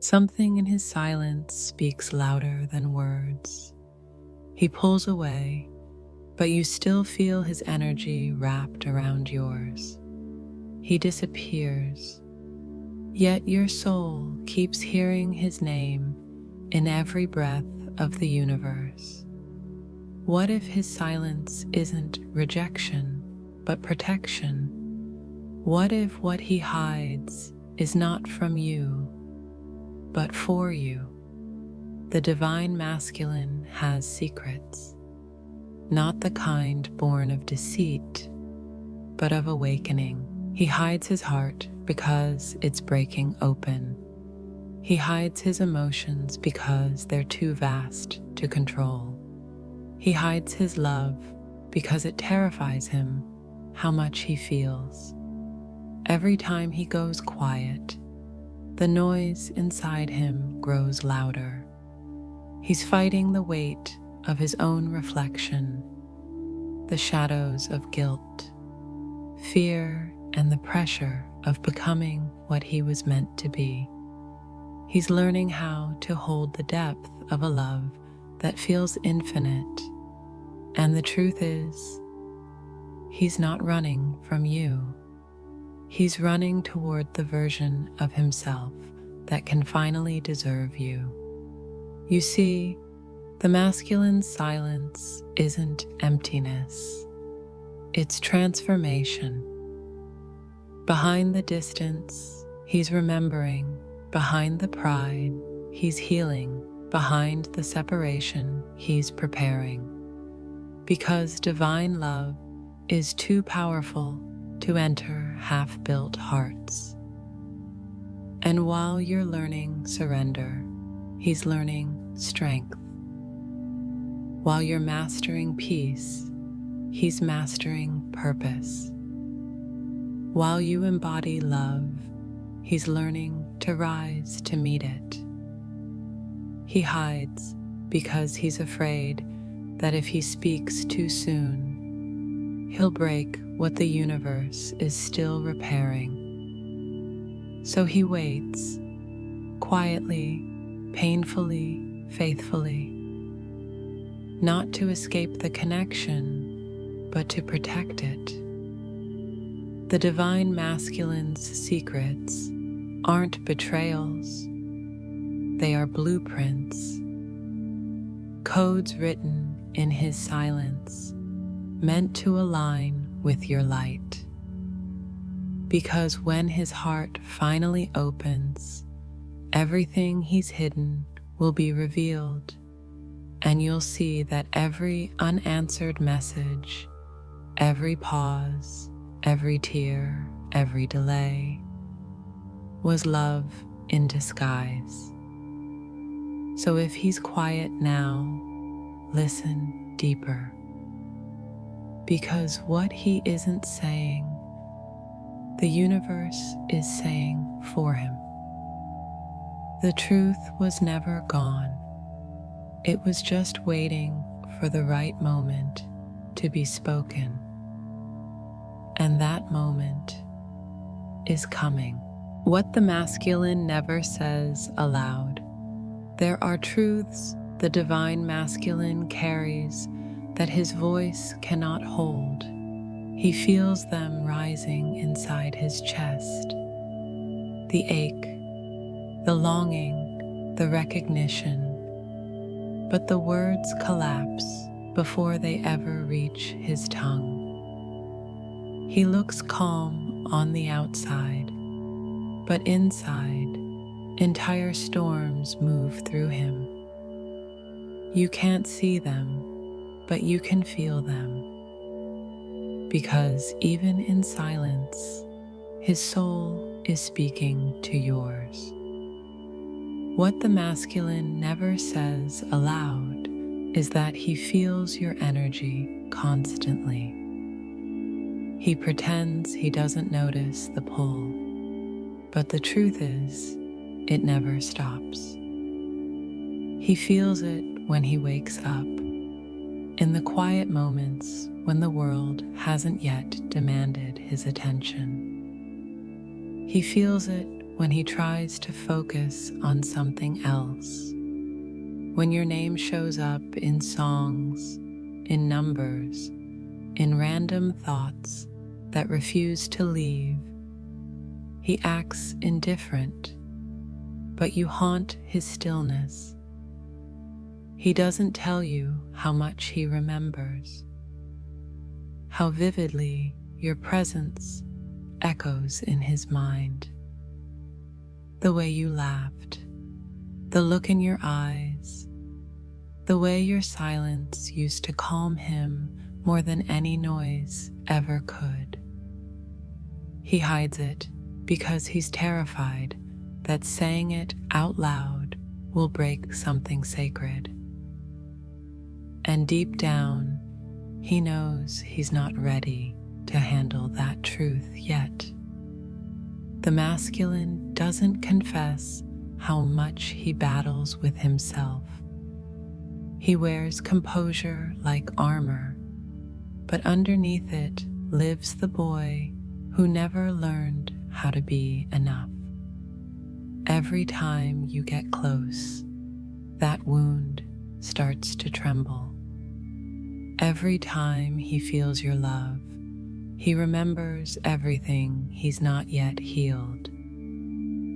Something in his silence speaks louder than words. He pulls away, but you still feel his energy wrapped around yours. He disappears, yet your soul keeps hearing his name in every breath of the universe. What if his silence isn't rejection, but protection? What if what he hides is not from you, but for you? The divine masculine has secrets, not the kind born of deceit, but of awakening. He hides his heart because it's breaking open. He hides his emotions because they're too vast to control. He hides his love because it terrifies him how much he feels. Every time he goes quiet, the noise inside him grows louder. He's fighting the weight of his own reflection, the shadows of guilt, fear, and the pressure of becoming what he was meant to be. He's learning how to hold the depth of a love that feels infinite. And the truth is, he's not running from you. He's running toward the version of himself that can finally deserve you. You see, the masculine silence isn't emptiness. It's transformation. Behind the distance, he's remembering. Behind the pride, he's healing. Behind the separation, he's preparing. Because divine love is too powerful to enter half-built hearts. And while you're learning surrender, he's learning strength. While you're mastering peace, he's mastering purpose. While you embody love, he's learning to rise to meet it. He hides because he's afraid that if he speaks too soon, he'll break what the universe is still repairing. So he waits, quietly, painfully, faithfully, not to escape the connection, but to protect it. The divine masculine's secrets aren't betrayals, they are blueprints, codes written in his silence, meant to align with your light. Because when his heart finally opens, everything he's hidden will be revealed, and you'll see that every unanswered message, every pause, every tear, every delay, was love in disguise. So if he's quiet now, listen deeper. Because what he isn't saying, the universe is saying for him. The truth was never gone. It was just waiting for the right moment to be spoken. And that moment is coming. What the masculine never says aloud. There are truths the divine masculine carries that his voice cannot hold. He feels them rising inside his chest. The ache, the longing, the recognition. But the words collapse before they ever reach his tongue. He looks calm on the outside, but inside, entire storms move through him. You can't see them, but you can feel them. Because even in silence, his soul is speaking to yours. What the masculine never says aloud is that he feels your energy constantly. He pretends he doesn't notice the pull, but the truth is, it never stops. He feels it when he wakes up, in the quiet moments when the world hasn't yet demanded his attention. He feels it when he tries to focus on something else. When your name shows up in songs, in numbers, in random thoughts that refuse to leave, he acts indifferent, but you haunt his stillness. He doesn't tell you how much he remembers, how vividly your presence echoes in his mind. The way you laughed, the look in your eyes, the way your silence used to calm him more than any noise ever could. He hides it because he's terrified that saying it out loud will break something sacred. And deep down, he knows he's not ready to handle that truth yet. The masculine doesn't confess how much he battles with himself. He wears composure like armor, but underneath it lives the boy who never learned how to be enough. Every time you get close, that wound starts to tremble. Every time he feels your love, he remembers everything he's not yet healed.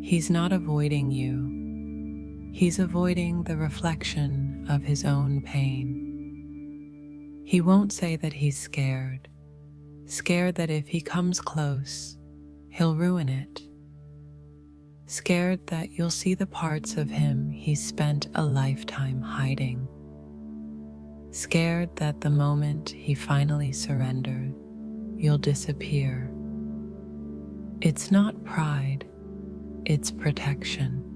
He's not avoiding you. He's avoiding the reflection of his own pain. He won't say that he's scared that if he comes close, he'll ruin it. Scared that you'll see the parts of him he's spent a lifetime hiding. Scared that the moment he finally surrendered, you'll disappear. It's not pride, it's protection.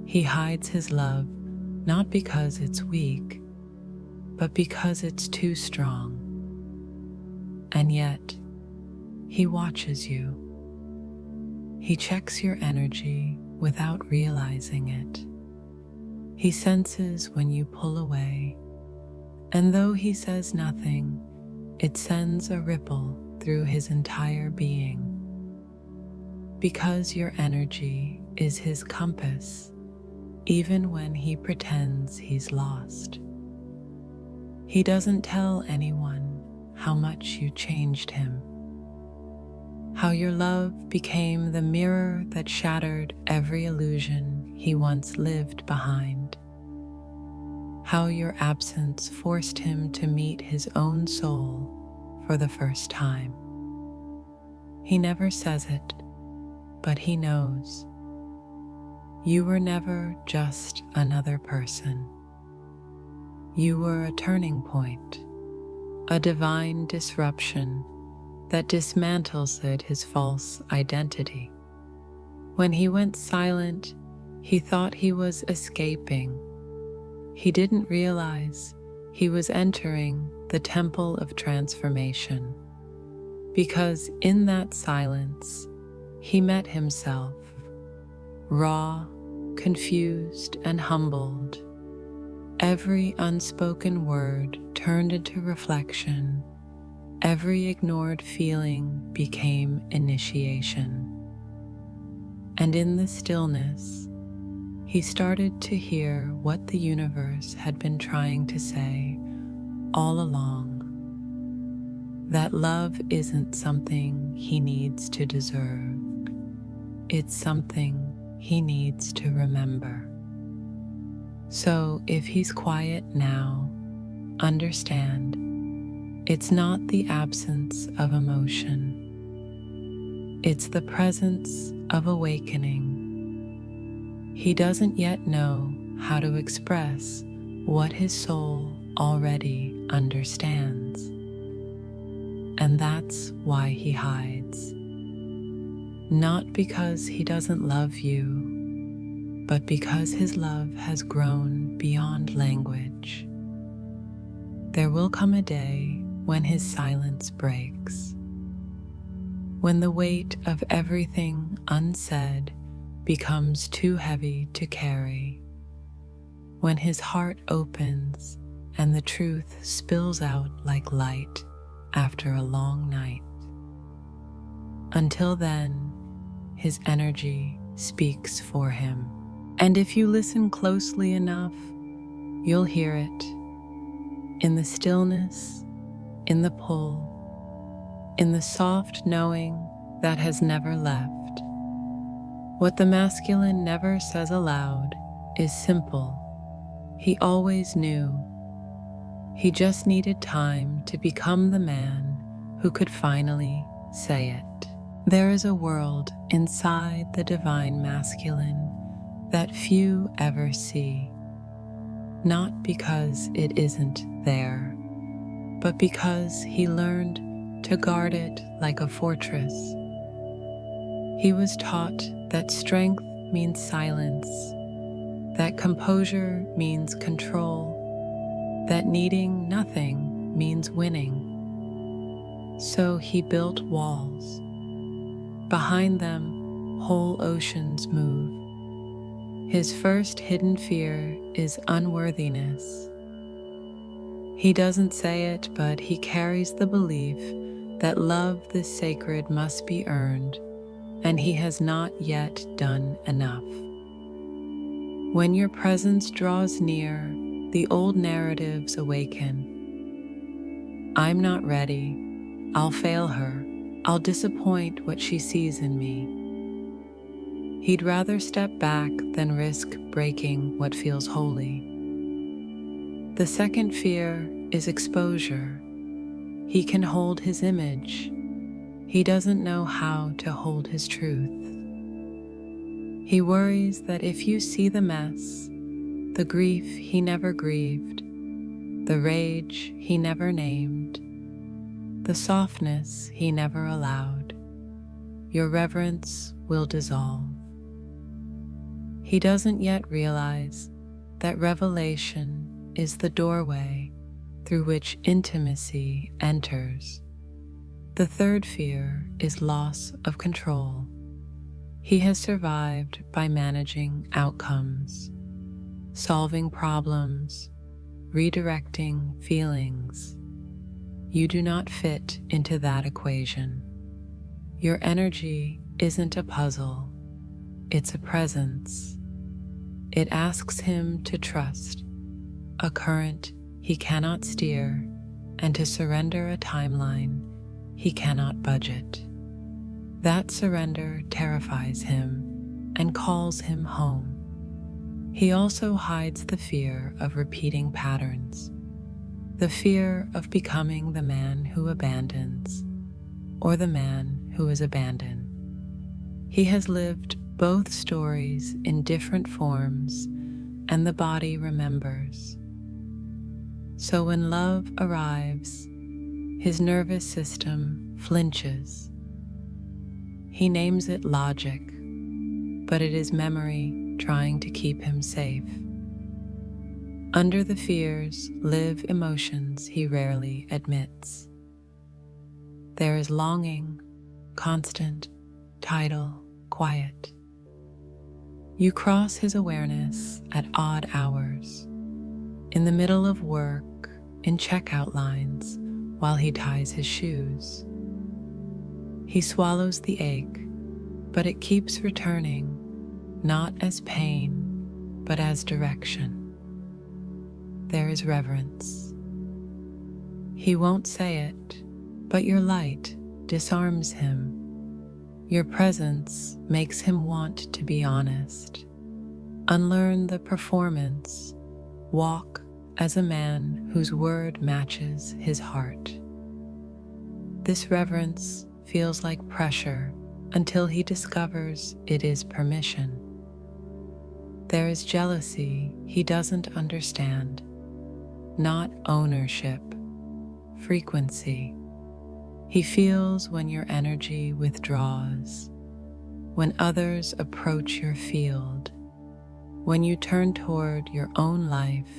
He hides his love not because it's weak, but because it's too strong. And yet, he watches you. He checks your energy without realizing it. He senses when you pull away, and though he says nothing, it sends a ripple through his entire being. Because your energy is his compass, even when he pretends he's lost. He doesn't tell anyone how much you changed him, how your love became the mirror that shattered every illusion he once lived behind, how your absence forced him to meet his own soul for the first time. He never says it, but he knows. You were never just another person. You were a turning point, a divine disruption that dismantles his false identity. When he went silent, he thought he was escaping. He didn't realize he was entering the temple of transformation, because in that silence, he met himself, raw, confused, and humbled. Every unspoken word turned into reflection. Every ignored feeling became initiation. And in the stillness, he started to hear what the universe had been trying to say all along. That love isn't something he needs to deserve. It's something he needs to remember. So if he's quiet now, understand, it's not the absence of emotion. It's the presence of awakening. He doesn't yet know how to express what his soul already understands. And that's why he hides. Not because he doesn't love you, but because his love has grown beyond language. There will come a day when his silence breaks, when the weight of everything unsaid becomes too heavy to carry, when his heart opens and the truth spills out like light after a long night. Until then, his energy speaks for him. And if you listen closely enough, you'll hear it in the stillness, in the pull, in the soft knowing that has never left. What the masculine never says aloud is simple. He always knew. He just needed time to become the man who could finally say it. There is a world inside the divine masculine that few ever see, not because it isn't there, but because he learned to guard it like a fortress. He was taught that strength means silence, that composure means control, that needing nothing means winning. So he built walls. Behind them, whole oceans move. His first hidden fear is unworthiness. He doesn't say it, but he carries the belief that love this sacred must be earned, and he has not yet done enough. When your presence draws near, the old narratives awaken. I'm not ready. I'll fail her. I'll disappoint what she sees in me. He'd rather step back than risk breaking what feels holy. The second fear is exposure. He can hold his image. He doesn't know how to hold his truth. He worries that if you see the mess, the grief he never grieved, the rage he never named, the softness he never allowed, your reverence will dissolve. He doesn't yet realize that revelation is the doorway through which intimacy enters. The third fear is loss of control. He has survived by managing outcomes, solving problems, redirecting feelings. You do not fit into that equation. Your energy isn't a puzzle, it's a presence. It asks him to trust a current he cannot steer and to surrender a timeline he cannot budget. That surrender terrifies him and calls him home. He also hides the fear of repeating patterns, the fear of becoming the man who abandons or the man who is abandoned. He has lived both stories in different forms, and the body remembers. So when love arrives, his nervous system flinches. He names it logic, but it is memory trying to keep him safe. Under the fears live emotions he rarely admits. There is longing, constant, tidal, quiet. You cross his awareness at odd hours, in the middle of work, in checkout lines, while he ties his shoes. He swallows the ache, but it keeps returning, not as pain, but as direction. There is reverence. He won't say it, but your light disarms him. Your presence makes him want to be honest. Unlearn the performance. Walk as a man whose word matches his heart. This reverence feels like pressure until he discovers it is permission. There is jealousy he doesn't understand, not ownership, frequency. He feels when your energy withdraws, when others approach your field, when you turn toward your own life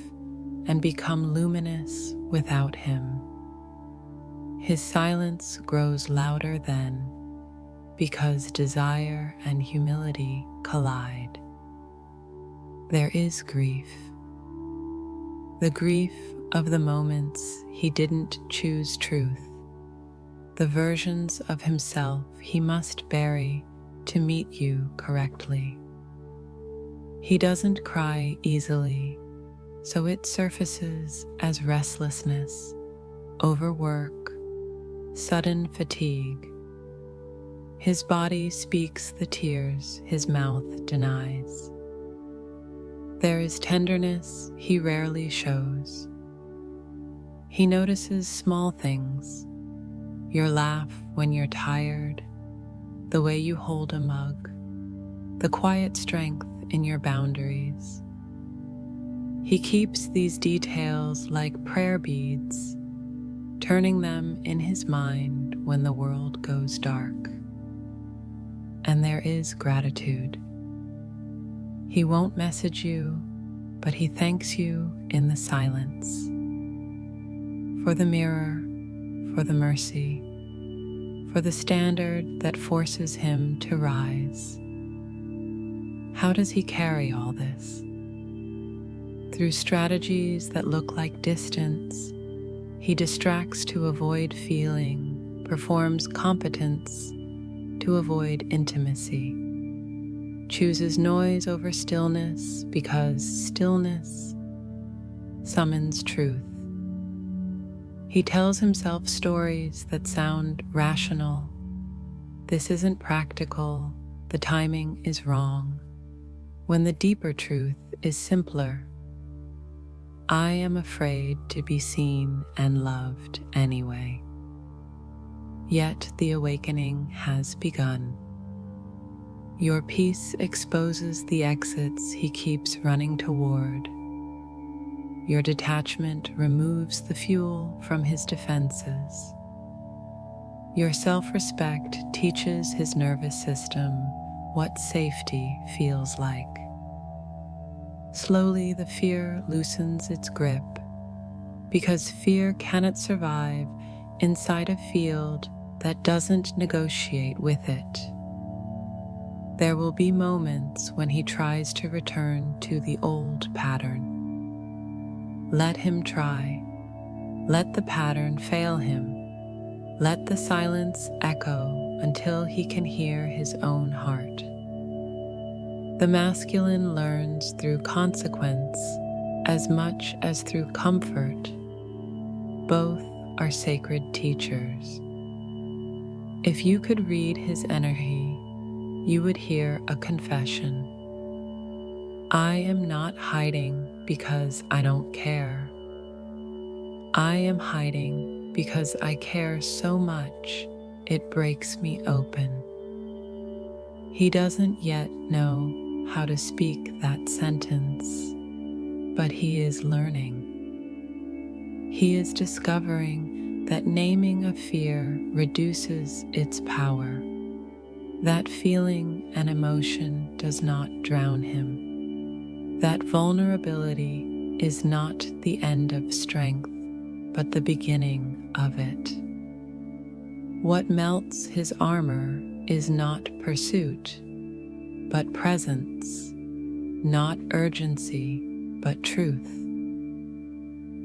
and become luminous without him. His silence grows louder then, because desire and humility collide. There is grief. The grief of the moments he didn't choose truth, the versions of himself he must bury to meet you correctly. He doesn't cry easily, so it surfaces as restlessness, overwork, sudden fatigue. His body speaks the tears his mouth denies. There is tenderness he rarely shows. He notices small things, your laugh when you're tired, the way you hold a mug, the quiet strength in your boundaries. He keeps these details like prayer beads, turning them in his mind when the world goes dark. And there is gratitude. He won't message you, but he thanks you in the silence. For the mirror, for the mercy, for the standard that forces him to rise. How does he carry all this? Through strategies that look like distance, he distracts to avoid feeling, performs competence to avoid intimacy, chooses noise over stillness because stillness summons truth. He tells himself stories that sound rational. This isn't practical, the timing is wrong, when the deeper truth is simpler. I am afraid to be seen and loved anyway. Yet the awakening has begun. Your peace exposes the exits he keeps running toward. Your detachment removes the fuel from his defenses. Your self-respect teaches his nervous system what safety feels like. Slowly, the fear loosens its grip, because fear cannot survive inside a field that doesn't negotiate with it. There will be moments when he tries to return to the old pattern. Let him try. Let the pattern fail him. Let the silence echo until he can hear his own heart. The masculine learns through consequence as much as through comfort. Both are sacred teachers. If you could read his energy, you would hear a confession. I am not hiding because I don't care. I am hiding because I care so much it breaks me open. He doesn't yet know how to speak that sentence, but he is learning. He is discovering that naming a fear reduces its power. That feeling and emotion does not drown him. That vulnerability is not the end of strength, but the beginning of it. What melts his armor is not pursuit, but presence, not urgency, but truth.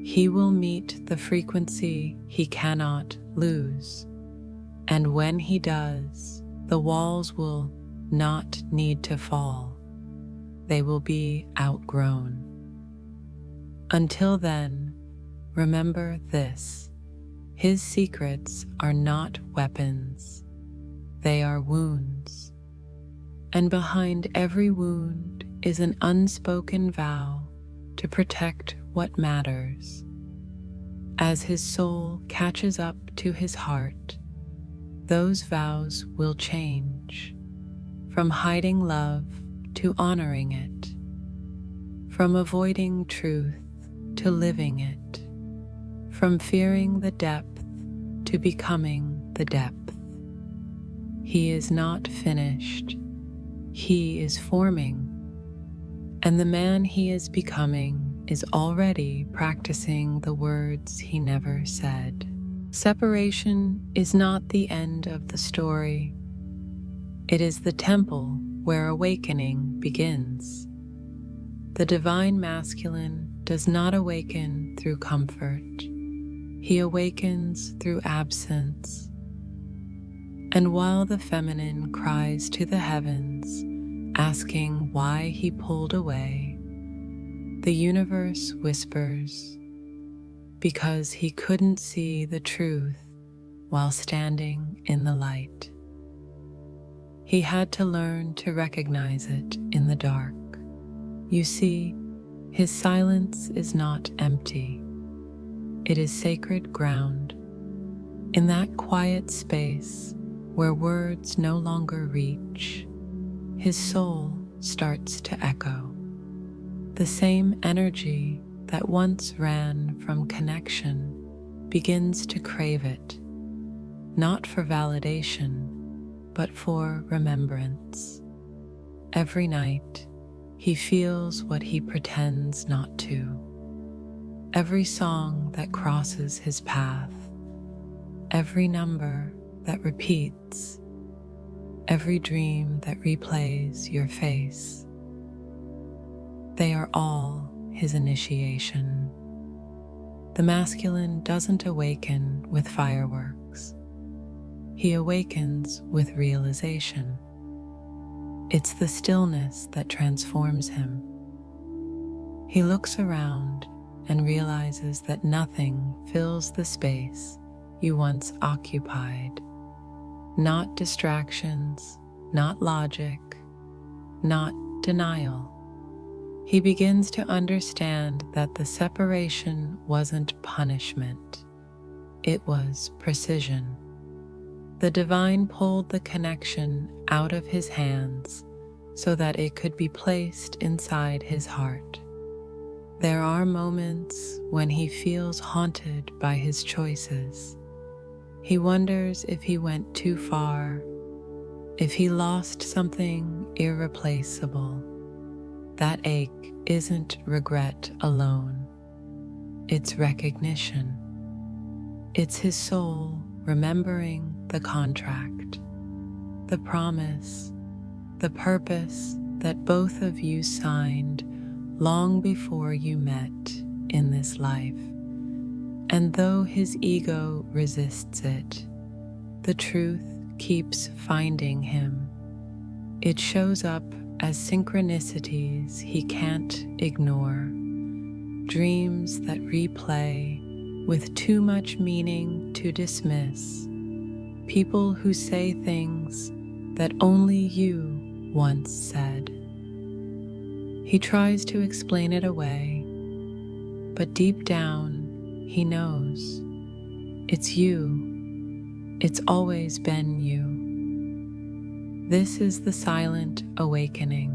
He will meet the frequency he cannot lose, and when he does, the walls will not need to fall. They will be outgrown. Until then, remember this: his secrets are not weapons, they are wounds. And behind every wound is an unspoken vow to protect what matters. As his soul catches up to his heart, those vows will change, from hiding love to honoring it, from avoiding truth to living it, from fearing the depth to becoming the depth. He is not finished. He is forming, and the man he is becoming is already practicing the words he never said. Separation is not the end of the story. It is the temple where awakening begins. The divine masculine does not awaken through comfort. He awakens through absence. And while the feminine cries to the heavens, asking why he pulled away, the universe whispers, because he couldn't see the truth while standing in the light. He had to learn to recognize it in the dark. You see, his silence is not empty. It is sacred ground. In that quiet space where words no longer reach, his soul starts to echo. The same energy that once ran from connection begins to crave it, not for validation, but for remembrance. Every night, he feels what he pretends not to. Every song that crosses his path, every number that repeats, every dream that replays your face, they are all his initiation. The masculine doesn't awaken with fireworks. He awakens with realization. It's the stillness that transforms him. He looks around and realizes that nothing fills the space you once occupied. Not distractions, not logic, not denial. He begins to understand that the separation wasn't punishment, it was precision. The divine pulled the connection out of his hands so that it could be placed inside his heart. There are moments when he feels haunted by his choices. He wonders if he went too far, if he lost something irreplaceable. That ache isn't regret alone. It's recognition. It's his soul remembering the contract, the promise, the purpose that both of you signed long before you met in this life. And though his ego resists it, the truth keeps finding him. It shows up as synchronicities he can't ignore, dreams that replay with too much meaning to dismiss, people who say things that only you once said. He tries to explain it away, but deep down he knows it's you. It's always been you. This is the silent awakening.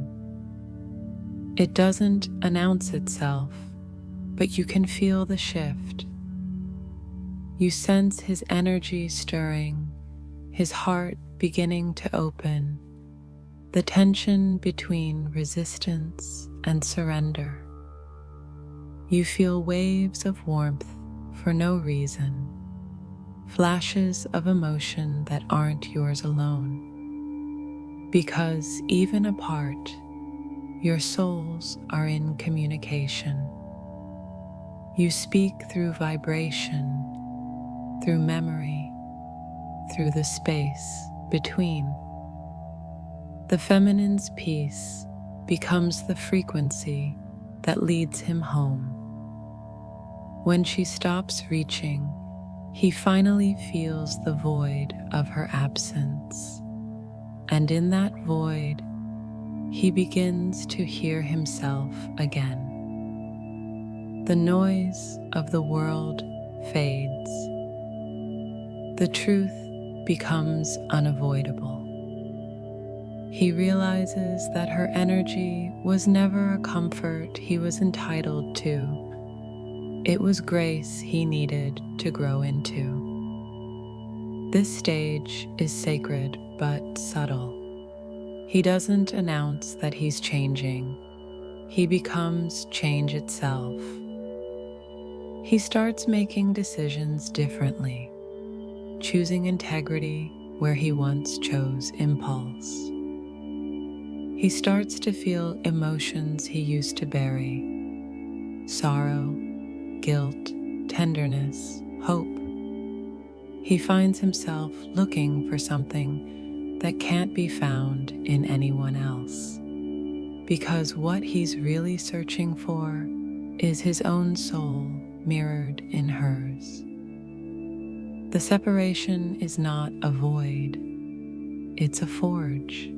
It doesn't announce itself, but you can feel the shift. You sense his energy stirring, his heart beginning to open, the tension between resistance and surrender. You feel waves of warmth for no reason, flashes of emotion that aren't yours alone. Because even apart, your souls are in communication. You speak through vibration, through memory, through the space between. The feminine's peace becomes the frequency that leads him home. When she stops reaching, he finally feels the void of her absence. And in that void, he begins to hear himself again. The noise of the world fades. The truth becomes unavoidable. He realizes that her energy was never a comfort he was entitled to. It was grace he needed to grow into. This stage is sacred but subtle. He doesn't announce that he's changing. He becomes change itself. He starts making decisions differently, choosing integrity where he once chose impulse. He starts to feel emotions he used to bury: sorrow, guilt, tenderness, hope. He finds himself looking for something that can't be found in anyone else, because what he's really searching for is his own soul mirrored in hers. The separation is not a void, it's a forge.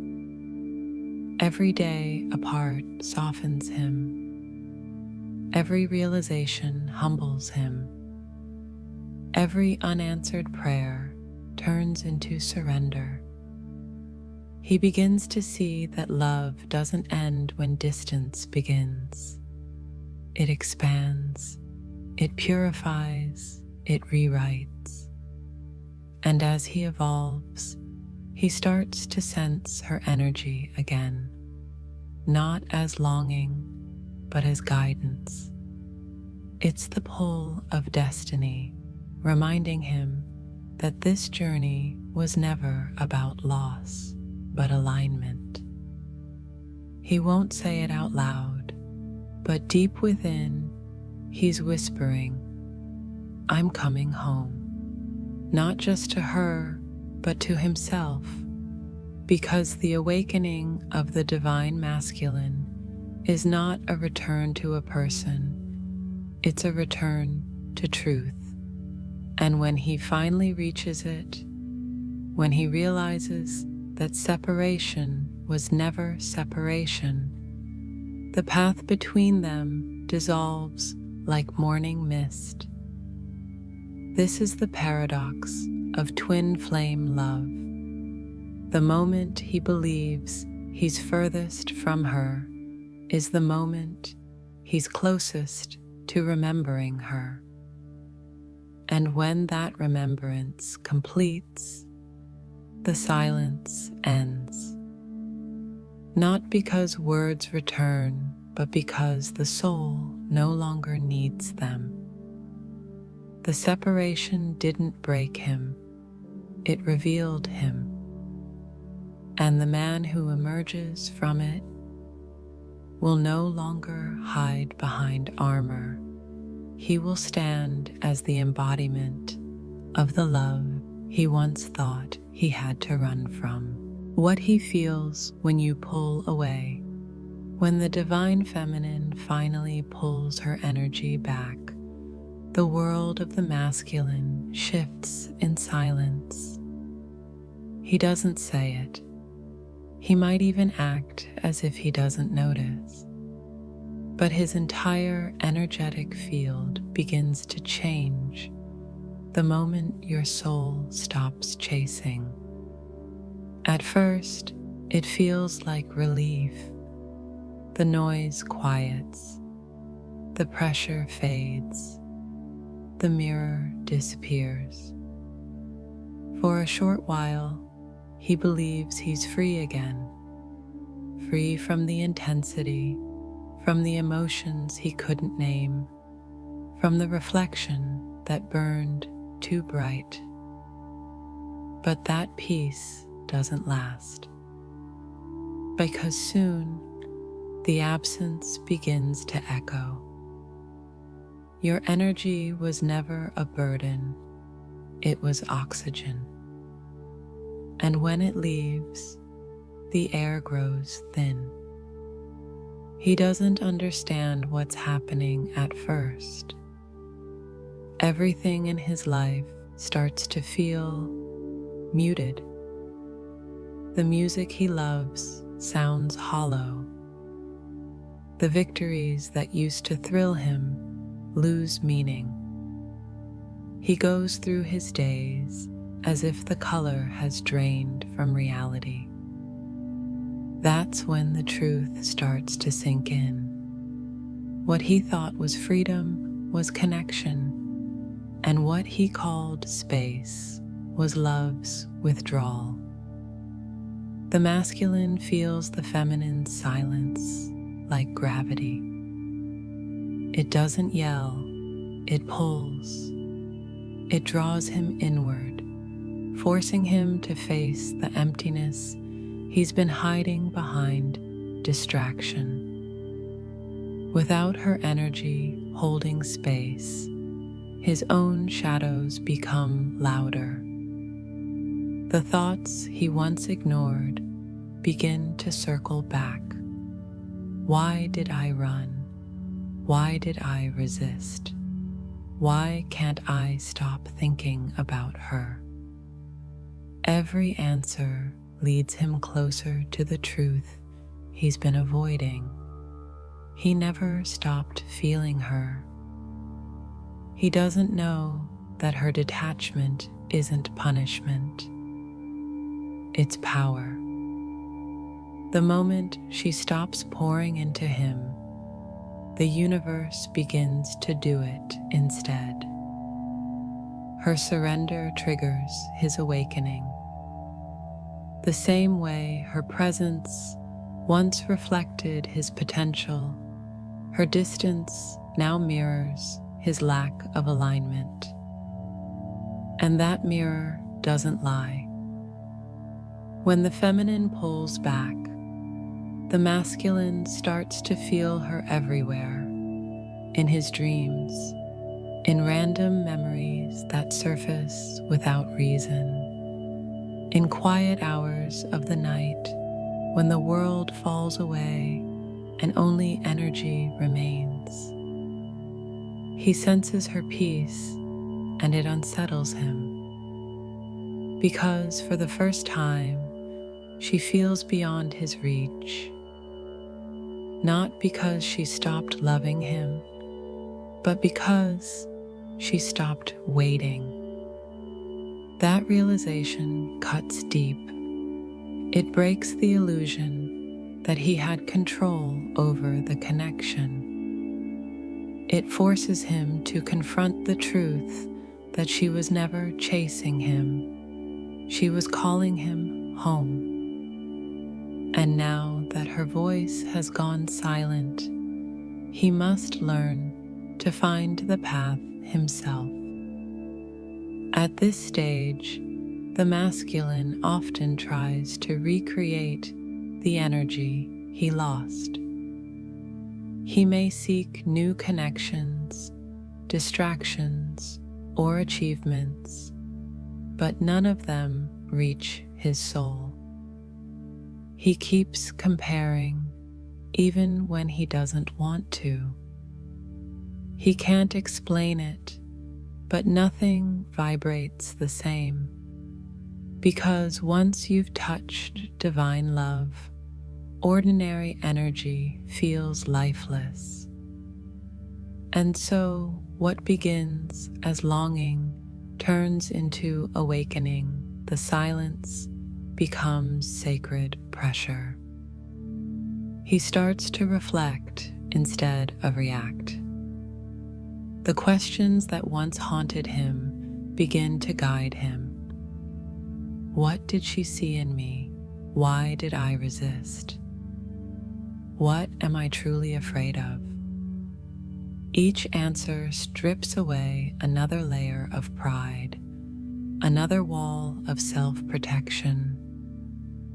Every day apart softens him. Every realization humbles him. Every unanswered prayer turns into surrender. He begins to see that love doesn't end when distance begins. It expands, it purifies, it rewrites. And as he evolves, he starts to sense her energy again, not as longing, but as guidance. It's the pull of destiny, reminding him that this journey was never about loss, but alignment. He won't say it out loud, but deep within, he's whispering, "I'm coming home," not just to her, but to himself, because the awakening of the divine masculine is not a return to a person, it's a return to truth. And when he finally reaches it, when he realizes that separation was never separation, the path between them dissolves like morning mist. This is the paradox of twin flame love. The moment he believes he's furthest from her is the moment he's closest to remembering her. And when that remembrance completes, the silence ends. Not because words return, but because the soul no longer needs them. The separation didn't break him, it revealed him. And the man who emerges from it will no longer hide behind armor. He will stand as the embodiment of the love he once thought he had to run from. What he feels when you pull away, when the divine feminine finally pulls her energy back, the world of the masculine shifts in silence. He doesn't say it. He might even act as if he doesn't notice. But his entire energetic field begins to change the moment your soul stops chasing. At first, it feels like relief. The noise quiets, the pressure fades, the mirror disappears. For a short while, he believes he's free again, free from the intensity, from the emotions he couldn't name, from the reflection that burned too bright. But that peace doesn't last, because soon the absence begins to echo. Your energy was never a burden, it was oxygen. And when it leaves, the air grows thin. He doesn't understand what's happening at first. Everything in his life starts to feel muted. The music he loves sounds hollow. The victories that used to thrill him lose meaning. He goes through his days as if the color has drained from reality. That's when the truth starts to sink in. What he thought was freedom was connection, and what he called space was love's withdrawal. The masculine feels the feminine's silence like gravity. It doesn't yell, it pulls. It draws him inward, forcing him to face the emptiness he's been hiding behind distraction. Without her energy holding space, his own shadows become louder. The thoughts he once ignored begin to circle back. Why did I run? Why did I resist? Why can't I stop thinking about her? Every answer leads him closer to the truth he's been avoiding. He never stopped feeling her. He doesn't know that her detachment isn't punishment. It's power. The moment she stops pouring into him, the universe begins to do it instead. Her surrender triggers his awakening. The same way her presence once reflected his potential, her distance now mirrors his lack of alignment. And that mirror doesn't lie. When the feminine pulls back, the masculine starts to feel her everywhere, in his dreams, in random memories that surface without reason, in quiet hours of the night when the world falls away and only energy remains. He senses her peace, and it unsettles him, because for the first time, she feels beyond his reach. Not because she stopped loving him, but because she stopped waiting. That realization cuts deep. It breaks the illusion that he had control over the connection. It forces him to confront the truth that she was never chasing him. She was calling him home. And now that her voice has gone silent, he must learn to find the path himself. At this stage, the masculine often tries to recreate the energy he lost. He may seek new connections, distractions, or achievements, but none of them reach his soul. He keeps comparing, even when he doesn't want to. He can't explain it, but nothing vibrates the same. Because once you've touched divine love, ordinary energy feels lifeless. And so what begins as longing turns into awakening. The silence becomes sacred pressure. He starts to reflect instead of react. The questions that once haunted him begin to guide him. What did she see in me? Why did I resist? What am I truly afraid of? Each answer strips away another layer of pride, another wall of self-protection,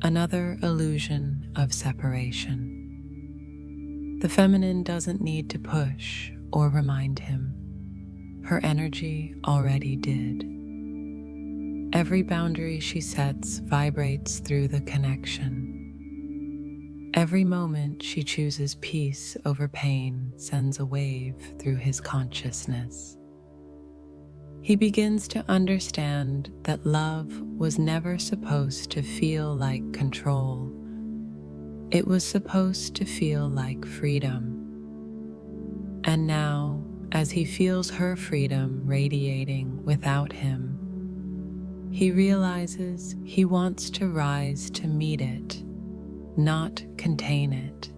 another illusion of separation. The feminine doesn't need to push or remind him. Her energy already did. Every boundary she sets vibrates through the connection. Every moment she chooses peace over pain sends a wave through his consciousness. He begins to understand that love was never supposed to feel like control. It was supposed to feel like freedom. And now, as he feels her freedom radiating without him, he realizes he wants to rise to meet it, not contain it.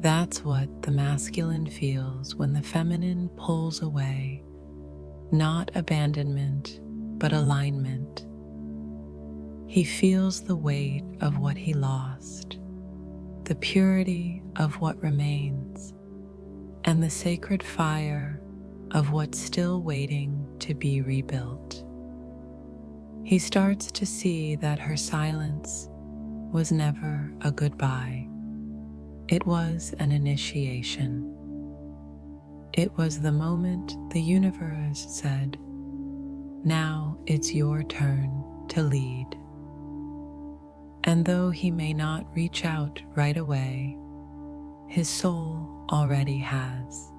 That's what the masculine feels when the feminine pulls away. Not abandonment, but alignment. He feels the weight of what he lost, the purity of what remains, and the sacred fire of what's still waiting to be rebuilt. He starts to see that her silence was never a goodbye. It was an initiation. It was the moment the universe said, "Now it's your turn to lead." And though he may not reach out right away, his soul already has.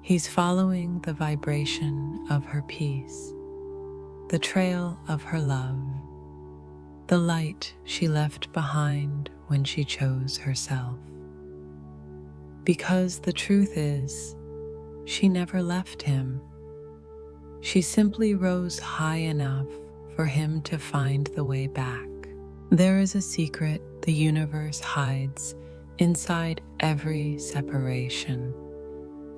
He's following the vibration of her peace, the trail of her love, the light she left behind when she chose herself. Because the truth is, she never left him. She simply rose high enough for him to find the way back. There is a secret the universe hides inside every separation.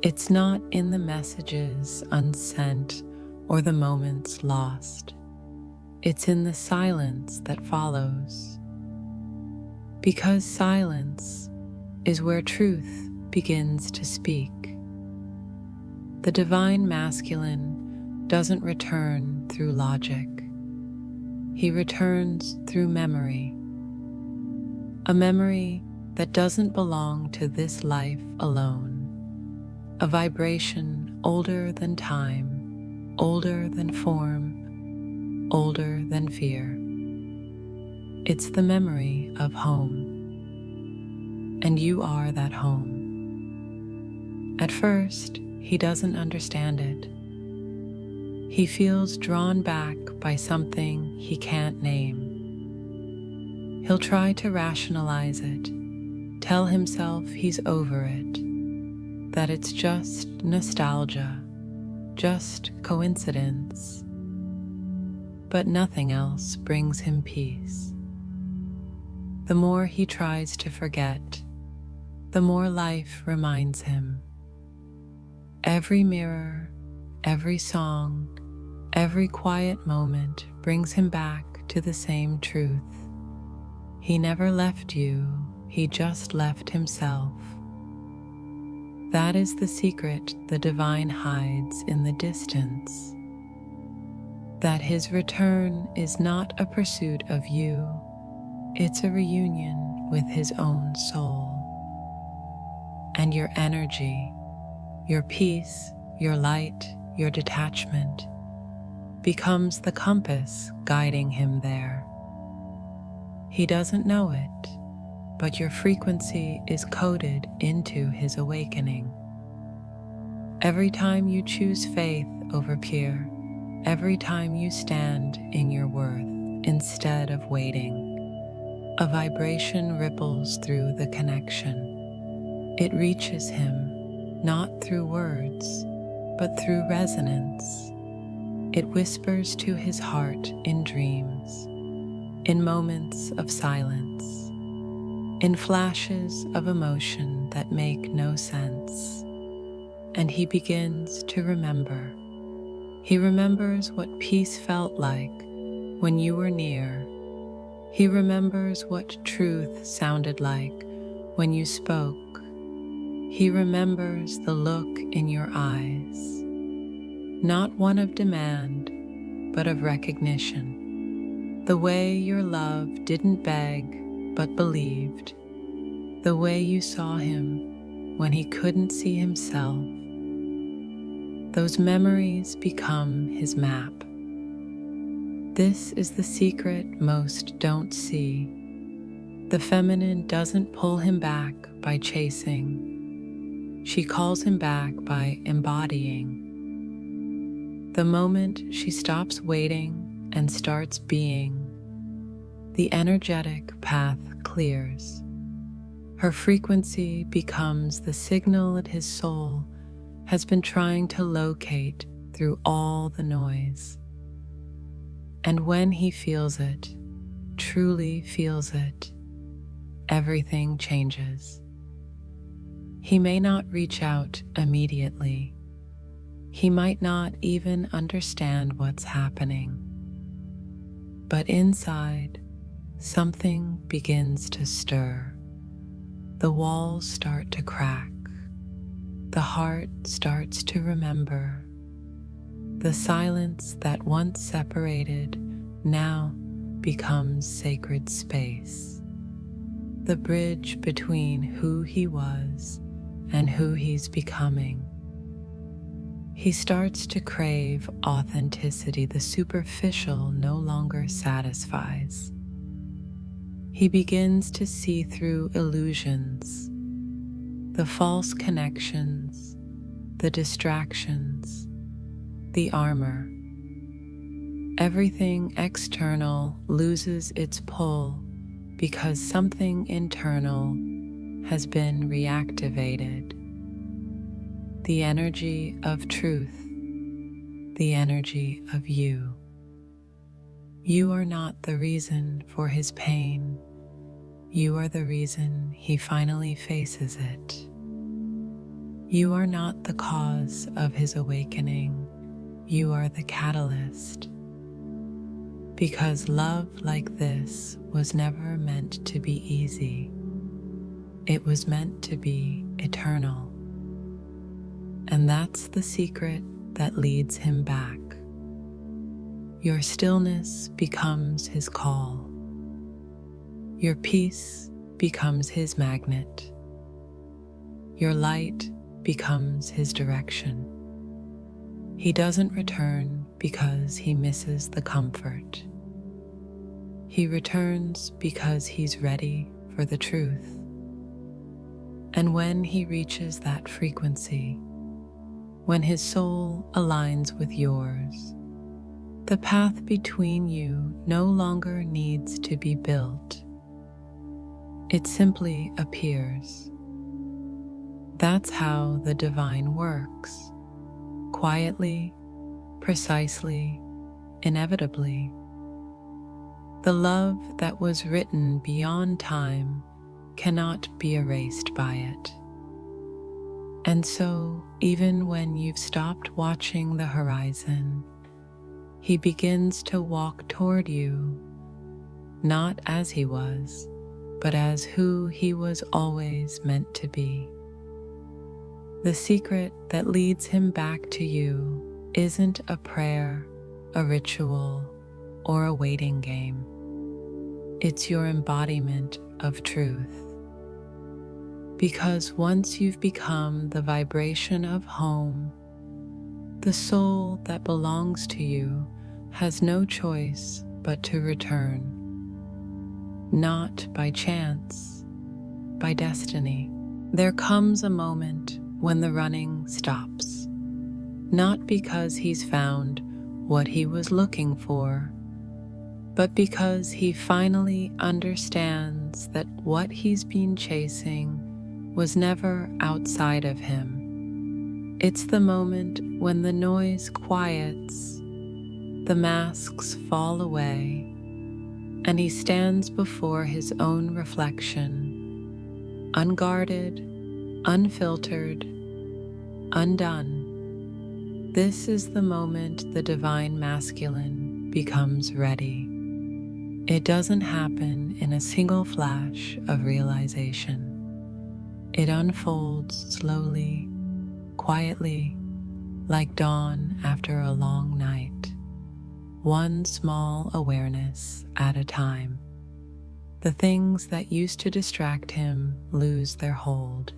It's not in the messages unsent or the moments lost. It's in the silence that follows. Because silence is where truth begins to speak. The divine masculine doesn't return through logic. He returns through memory. A memory that doesn't belong to this life alone. A vibration older than time, older than form, older than fear. It's the memory of home. And you are that home. At first, he doesn't understand it. He feels drawn back by something he can't name. He'll try to rationalize it, tell himself he's over it, that it's just nostalgia, just coincidence. But nothing else brings him peace. The more he tries to forget, the more life reminds him. Every mirror, every song, every quiet moment brings him back to the same truth. He never left you, he just left himself. That is the secret the divine hides in the distance. That his return is not a pursuit of you, it's a reunion with his own soul. And your energy, your peace, your light, your detachment becomes the compass guiding him there. He doesn't know it, but your frequency is coded into his awakening. Every time you choose faith over fear, every time you stand in your worth instead of waiting, a vibration ripples through the connection. It reaches him, not through words, but through resonance. It whispers to his heart in dreams, in moments of silence, in flashes of emotion that make no sense. And he begins to remember. He remembers what peace felt like when you were near. He remembers what truth sounded like when you spoke. He remembers the look in your eyes, not one of demand, but of recognition. The way your love didn't beg, but believed. The way you saw him when he couldn't see himself. Those memories become his map. This is the secret most don't see. The feminine doesn't pull him back by chasing. She calls him back by embodying. The moment she stops waiting and starts being, the energetic path clears. Her frequency becomes the signal that his soul has been trying to locate through all the noise. And when he feels it, truly feels it, everything changes. He may not reach out immediately. He might not even understand what's happening. But inside, something begins to stir. The walls start to crack. The heart starts to remember. The silence that once separated now becomes sacred space. The bridge between who he was and who he's becoming. He starts to crave authenticity. The superficial no longer satisfies. He begins to see through illusions, the false connections, the distractions, the armor. Everything external loses its pull because something internal has been reactivated. The energy of truth, the energy of you. You are not the reason for his pain. You are the reason he finally faces it. You are not the cause of his awakening. You are the catalyst. Because love like this was never meant to be easy. It was meant to be eternal. And that's the secret that leads him back. Your stillness becomes his call. Your peace becomes his magnet. Your light becomes his direction. He doesn't return because he misses the comfort. He returns because he's ready for the truth. And when he reaches that frequency, when his soul aligns with yours, the path between you no longer needs to be built. It simply appears. That's how the divine works. Quietly, precisely, inevitably. The love that was written beyond time cannot be erased by it. And so, even when you've stopped watching the horizon, he begins to walk toward you, not as he was, but as who he was always meant to be. The secret that leads him back to you isn't a prayer, a ritual, or a waiting game. It's your embodiment of truth. Because once you've become the vibration of home, the soul that belongs to you has no choice but to return. Not by chance, by destiny. There comes a moment when the running stops. Not because he's found what he was looking for, but because he finally understands that what he's been chasing was never outside of him. It's the moment when the noise quiets, the masks fall away, and he stands before his own reflection, unguarded, unfiltered, undone. This is the moment the divine masculine becomes ready. It doesn't happen in a single flash of realization. It unfolds slowly, quietly, like dawn after a long night, one small awareness at a time. The things that used to distract him lose their hold.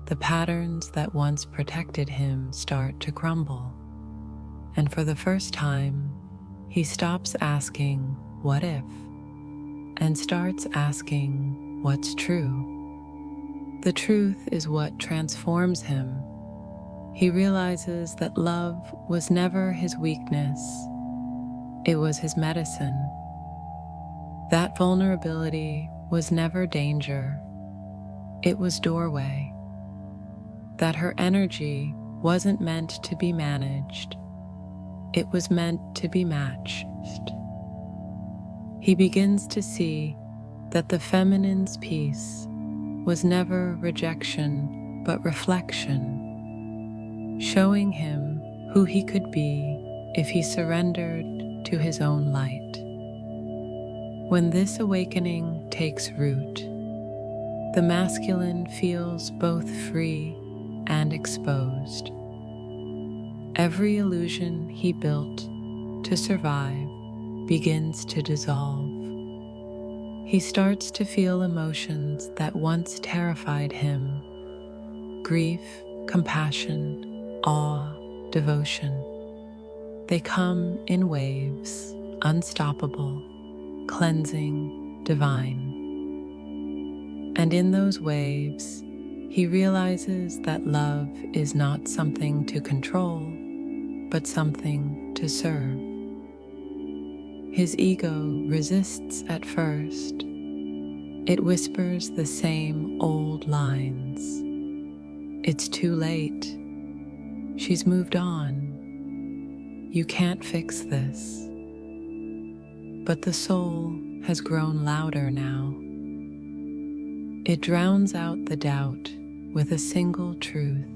The patterns that once protected him start to crumble. And for the first time, he stops asking, "What if?" and starts asking, "What's true?" The truth is what transforms him. He realizes that love was never his weakness. It was his medicine. That vulnerability was never danger. It was doorway. That her energy wasn't meant to be managed. It was meant to be matched. He begins to see that the feminine's peace was never rejection, but reflection, showing him who he could be if he surrendered to his own light. When this awakening takes root, the masculine feels both free and exposed. Every illusion he built to survive begins to dissolve. He starts to feel emotions that once terrified him, grief, compassion, awe, devotion. They come in waves, unstoppable, cleansing, divine. And in those waves, he realizes that love is not something to control, but something to serve. His ego resists at first. It whispers the same old lines. It's too late. She's moved on. You can't fix this. But the soul has grown louder now. It drowns out the doubt with a single truth.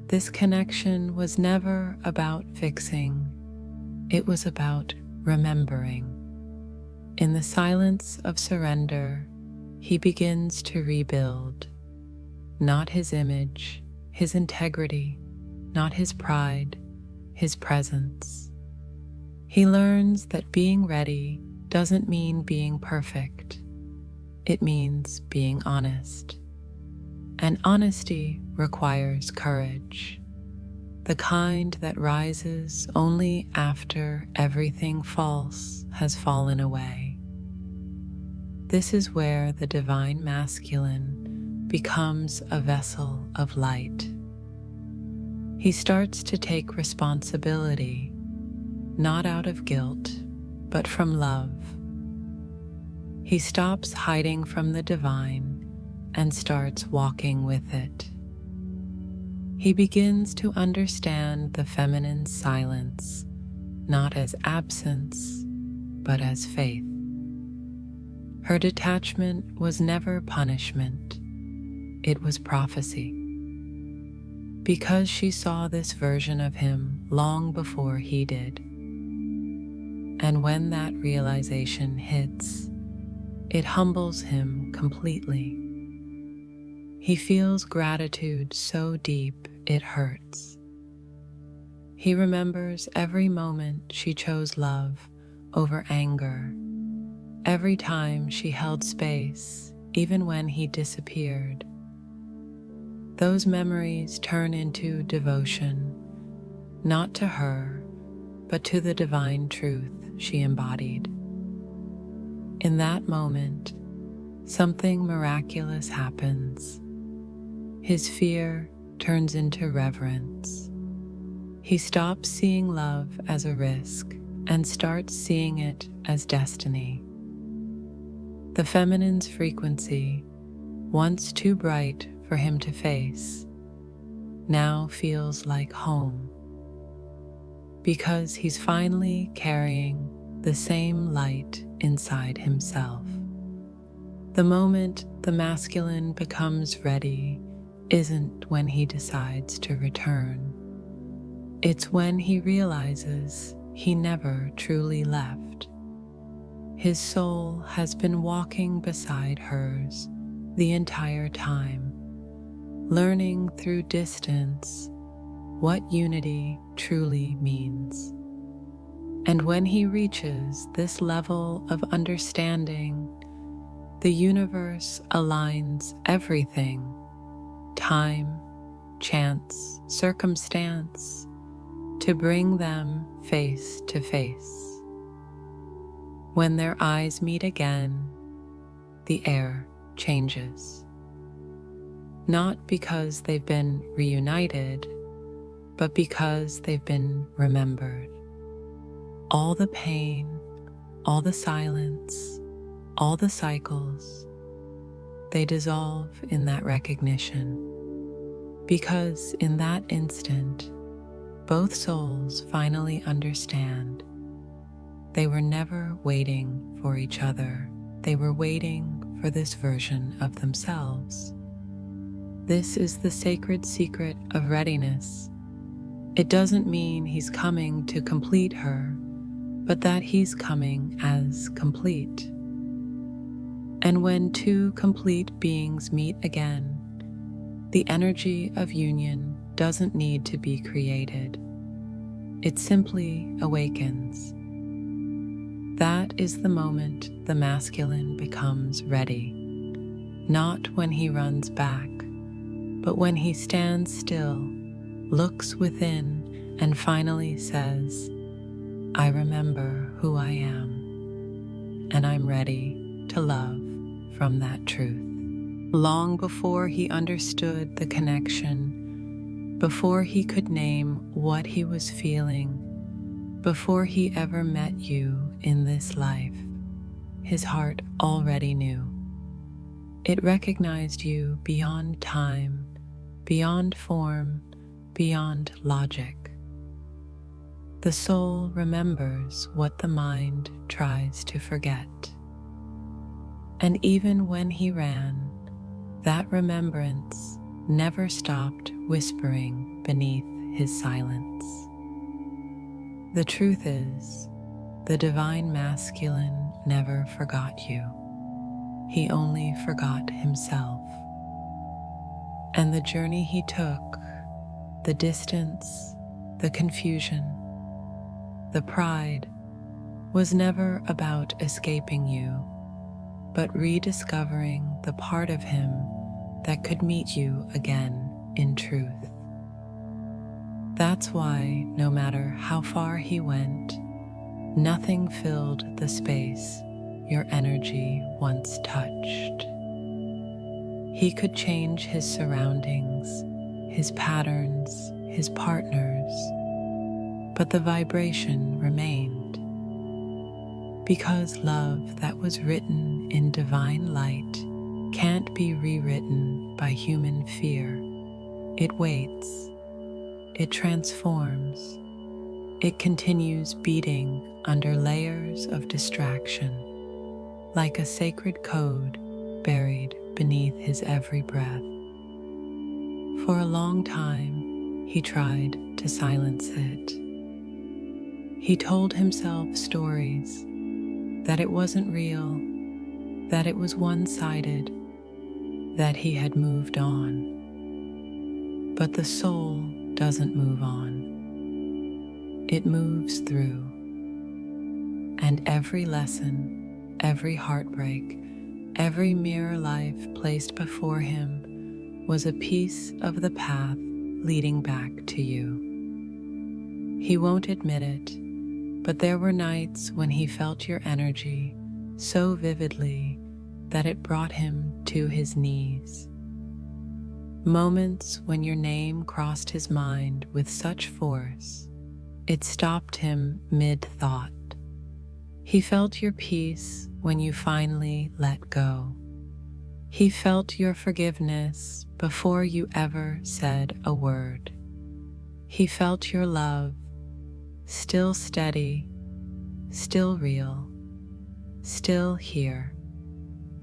This connection was never about fixing. It was about remembering. In the silence of surrender, he begins to rebuild. Not his image, his integrity, not his pride, his presence. He learns that being ready doesn't mean being perfect. It means being honest. And honesty requires courage, the kind that rises only after everything false has fallen away. This is where the divine masculine becomes a vessel of light. He starts to take responsibility, not out of guilt, but from love. He stops hiding from the divine and starts walking with it. He begins to understand the feminine silence, not as absence, but as faith. Her detachment was never punishment, it was prophecy. Because she saw this version of him long before he did. And when that realization hits, it humbles him completely. He feels gratitude so deep it hurts. He remembers every moment she chose love over anger, every time she held space, even when he disappeared. Those memories turn into devotion, not to her, but to the divine truth she embodied. In that moment, something miraculous happens. His fear turns into reverence. He stops seeing love as a risk and starts seeing it as destiny. The feminine's frequency, once too bright for him to face, now feels like home, because he's finally carrying the same light inside himself. The moment the masculine becomes ready isn't when he decides to return. It's when he realizes he never truly left. His soul has been walking beside hers the entire time, learning through distance what unity truly means. And when he reaches this level of understanding, the universe aligns everything, time, chance, circumstance, to bring them face to face. When their eyes meet again, the air changes. Not because they've been reunited, but because they've been remembered. All the pain, all the silence, all the cycles, they dissolve in that recognition. Because in that instant, both souls finally understand they were never waiting for each other. They were waiting for this version of themselves. This is the sacred secret of readiness. It doesn't mean he's coming to complete her, but that he's coming as complete. And when two complete beings meet again, the energy of union doesn't need to be created. It simply awakens. That is the moment the masculine becomes ready, not when he runs back, But when he stands still, looks within, and finally says, I remember who I am, and I'm ready to love from that truth. Long before he understood the connection, before he could name what he was feeling, before he ever met you in this life, his heart already knew. It recognized you beyond time, beyond form, beyond logic. The soul remembers what the mind tries to forget. And even when he ran, that remembrance never stopped whispering beneath his silence. The truth is, the divine masculine never forgot you. He only forgot himself. And the journey he took, the distance, the confusion, the pride, was never about escaping you, but rediscovering the part of him that could meet you again in truth. That's why, no matter how far he went, nothing filled the space your energy once touched. He could change his surroundings, his patterns, his partners, but the vibration remained. Because love that was written in divine light can't be rewritten by human fear. It waits, it transforms, it continues beating under layers of distraction, like a sacred code buried beneath his every breath. For a long time, he tried to silence it. He told himself stories that it wasn't real, that it was one-sided, that he had moved on. But the soul doesn't move on. It moves through. And every lesson, every heartbreak, every mirror life placed before him was a piece of the path leading back to you. He won't admit it, but there were nights when he felt your energy so vividly that it brought him to his knees. Moments when your name crossed his mind with such force, it stopped him mid-thought. He felt your peace when you finally let go. He felt your forgiveness before you ever said a word. He felt your love, still steady, still real, still here.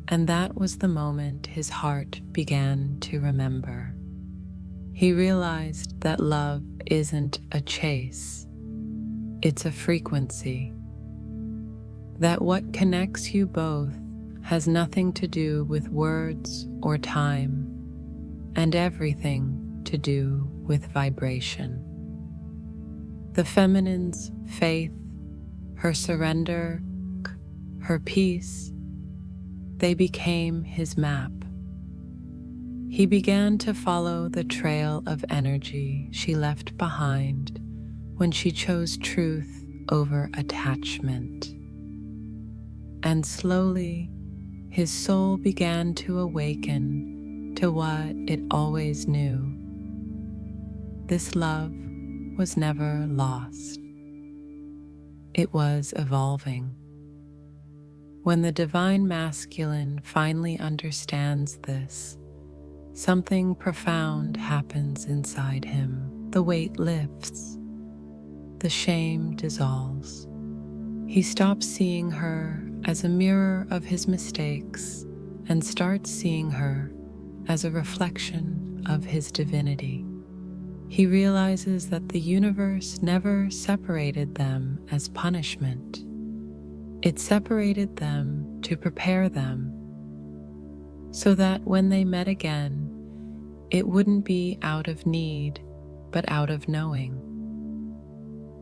And that was the moment his heart began to remember. He realized that love isn't a chase, it's a frequency. That what connects you both has nothing to do with words or time, and everything to do with vibration. The feminine's faith, her surrender, her peace, they became his map. He began to follow the trail of energy she left behind when she chose truth over attachment. And slowly, his soul began to awaken to what it always knew. This love was never lost. It was evolving. When the divine masculine finally understands this, something profound happens inside him. The weight lifts. The shame dissolves. He stops seeing her as a mirror of his mistakes and starts seeing her as a reflection of his divinity. He realizes that the universe never separated them as punishment. It separated them to prepare them so that when they met again, it wouldn't be out of need, but out of knowing.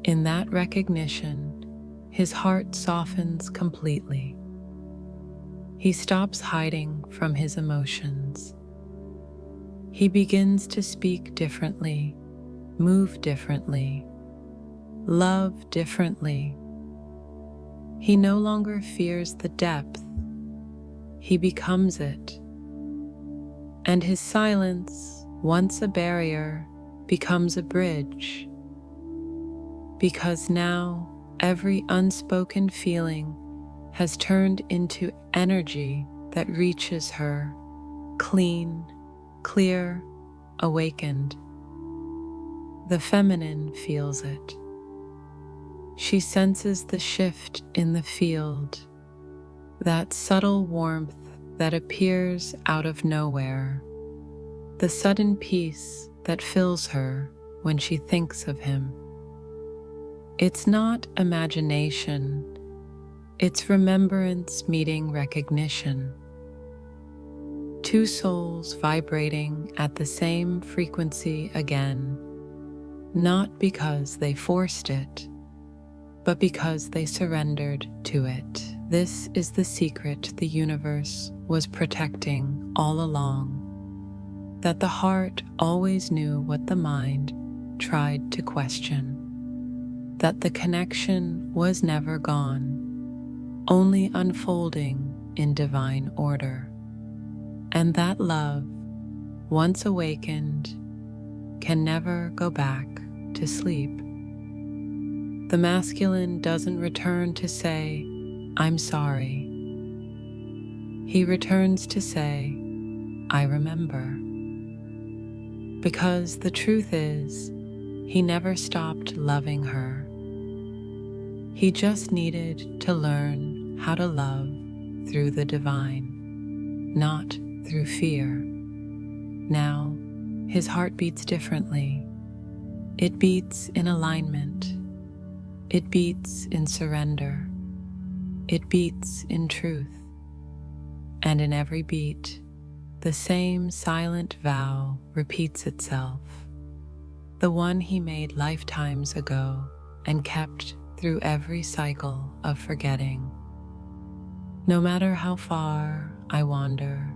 In that recognition, his heart softens completely. He stops hiding from his emotions. He begins to speak differently, move differently, love differently. He no longer fears the depth, he becomes it. And his silence, once a barrier, becomes a bridge. Because now every unspoken feeling has turned into energy that reaches her, clean, clear, awakened. The feminine feels it. She senses the shift in the field, that subtle warmth that appears out of nowhere, the sudden peace that fills her when she thinks of him. It's not imagination, it's remembrance meeting recognition. Two souls vibrating at the same frequency again, not because they forced it, but because they surrendered to it. This is the secret the universe was protecting all along, that the heart always knew what the mind tried to question, that the connection was never gone, only unfolding in divine order, and that love, once awakened, can never go back to sleep. The masculine doesn't return to say, "I'm sorry." He returns to say, "I remember." Because the truth is, he never stopped loving her. He just needed to learn how to love through the divine, not through fear. Now, his heart beats differently. It beats in alignment. It beats in surrender. It beats in truth. And in every beat, the same silent vow repeats itself, the one he made lifetimes ago and kept through every cycle of forgetting. No matter how far I wander,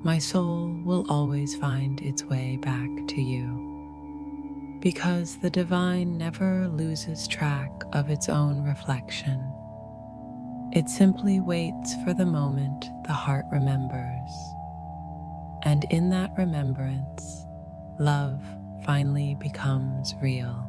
my soul will always find its way back to you. Because the divine never loses track of its own reflection. It simply waits for the moment the heart remembers. And in that remembrance, love finally becomes real.